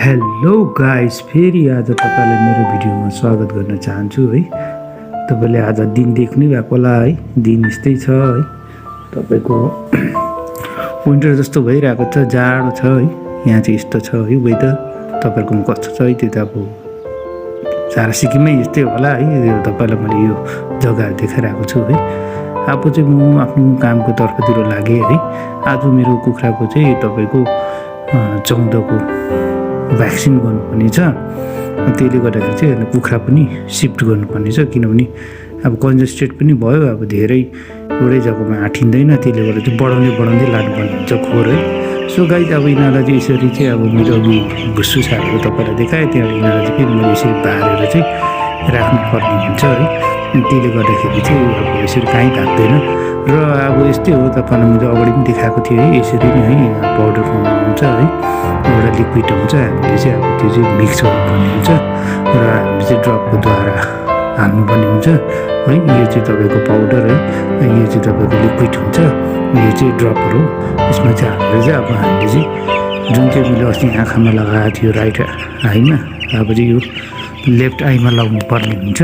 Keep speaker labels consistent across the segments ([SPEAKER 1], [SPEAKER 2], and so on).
[SPEAKER 1] Hello guys, फेरि आज तपाईँलाई मेरो भिडियोमा स्वागत गर्न चाहन्छु है। तपाईँले आज दिन देख्नै भएको होला है, दिन यस्तै छ है। तपाईँको विन्टर जस्तो भइरहेको छ, जाडो छ है। यहाँ चाहिँ यस्तो छ है वेदर। तपाईँहरूकोमा कस्तो छ है, त्यो त अब सारा सिक्किममै यस्तै होला है। यो तपाईँलाई मैले यो जग्गाहरू देखाइरहेको छु है। अब चाहिँ म आफ्नो कामको तर्फतिर लागेँ है। आज मेरो कुखुराको चाहिँ तपाईँको 14को भ्याक्सिन गर्नुपर्ने छ। त्यसले गर्दाखेरि चाहिँ कुखुरा पनि सिफ्ट गर्नुपर्ने छ, किनभने अब कन्जेस्टेड पनि भयो। अब धेरै एउटै जग्गामा आँटिँदैन, त्यसले गर्दा चाहिँ बढाउँदै लानुपर्ने हुन्छ खोर है। सो गाइस, अब यिनीहरूलाई चाहिँ यसरी चाहिँ अब मैले अघि भुसु सारेर तपाईँलाई देखाएँ। त्यहाँ यिनीहरूलाई चाहिँ फेरि मैले यसरी बारेर चाहिँ राख्नुपर्ने हुन्छ है। त्यसले गर्दाखेरि चाहिँ अब यसरी कहीँ भाग्दैन। र अब यस्तै हो, तपाईँलाई मैले अगाडि पनि देखाएको थिएँ है। यसरी नै है पाउडर फर्ममा हुन्छ है, एउटा लिक्विड हुन्छ। हामीले चाहिँ अब त्यो चाहिँ मिक्स गर्नुपर्ने हुन्छ र हामीले चाहिँ ड्रपको द्वारा हाल्नुपर्ने हुन्छ है। यो चाहिँ तपाईँको पाउडर है, यो चाहिँ तपाईँको लिक्विड हुन्छ, यो चाहिँ ड्रपहरू हो। यसमा चाहिँ हालेर चाहिँ अब हामीले चाहिँ जुन चाहिँ मैले अस्ति आँखामा लगाएको थियो राइट आईमा, अब चाहिँ यो लेफ्ट आईमा लगाउनु पर्ने हुन्छ।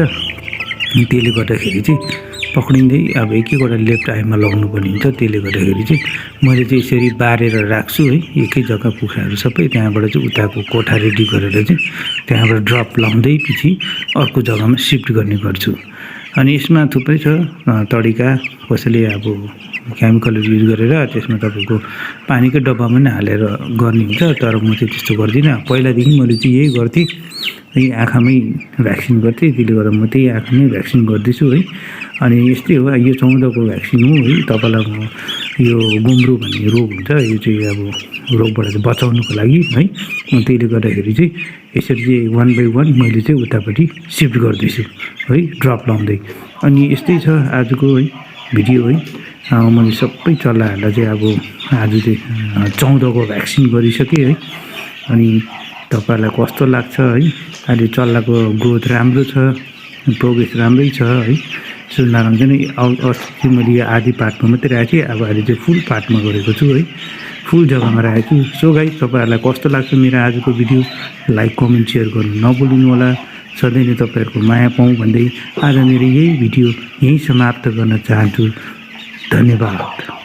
[SPEAKER 1] त्यसले गर्दाखेरि चाहिँ पक्रिँदै अब एक एकवटा लेफ्ट आईमा लगाउनु पर्ने हुन्छ। त्यसले गर्दाखेरि चाहिँ मैले चाहिँ यसरी बारेर राख्छु है, एकै जग्गा कुखुराहरू सबै। त्यहाँबाट चाहिँ उताको कोठा रेडी गरेर चाहिँ त्यहाँबाट ड्रप लाउँदै पछि अर्को जग्गामा सिफ्ट गर्ने गर्छु। अनि यसमा थुप्रै छ तरिका। कसैले अब केमिकलहरू युज गरेर त्यसमा तपाईँको पानीकै डब्बामा नै हालेर गर्ने हुन्छ, तर म चाहिँ त्यस्तो गर्दिनँ। पहिलादेखि मैले चाहिँ यही गर्थेँ, यही आँखामै भ्याक्सिन गर्थेँ। त्यसले गर्दा म त्यही आँखामै भ्याक्सिन गर्दैछु है। अनि यस्तै हो, यो 14को भ्याक्सिन हो है। तपाईँलाई म यो गुम्रु भन्ने रोग हुन्छ, यो चाहिँ अब रोगबाट चाहिँ बचाउनुको लागि है। त्यसले गर्दाखेरि चाहिँ यसरी चाहिँ 1 by 1 मैले चाहिँ उतापट्टि सिफ्ट गर्दैछु है, ड्रप लाउँदै। अनि यस्तै छ आजको है भिडियो है। मैले सबै चल्लाहरूलाई चाहिँ अब आज चाहिँ 14को भ्याक्सिन गरिसकेँ है। अनि तपाईँहरूलाई कस्तो लाग्छ है? अहिले चल्लाको ग्रोथ राम्रो छ, प्रोग्रेस राम्रै छ है। सो नराम्रो नै अस्ति चाहिँ मैले यो आधी पार्टमा मात्रै राखेको थिएँ, अब अहिले चाहिँ फुल पार्टमा गरेको छु है, फुल जग्गामा राखेको छु। सो गाइस, तपाईँहरूलाई कस्तो लाग्छ मेरो आजको भिडियो? लाइक कमेन्ट सेयर गर्नु नभुल्नु होला। सधैँ नै तपाईँहरूको माया पाऊँ भन्दै आज मेरो यही भिडियो यहीँ समाप्त गर्न चाहन्छु। धन्यवाद।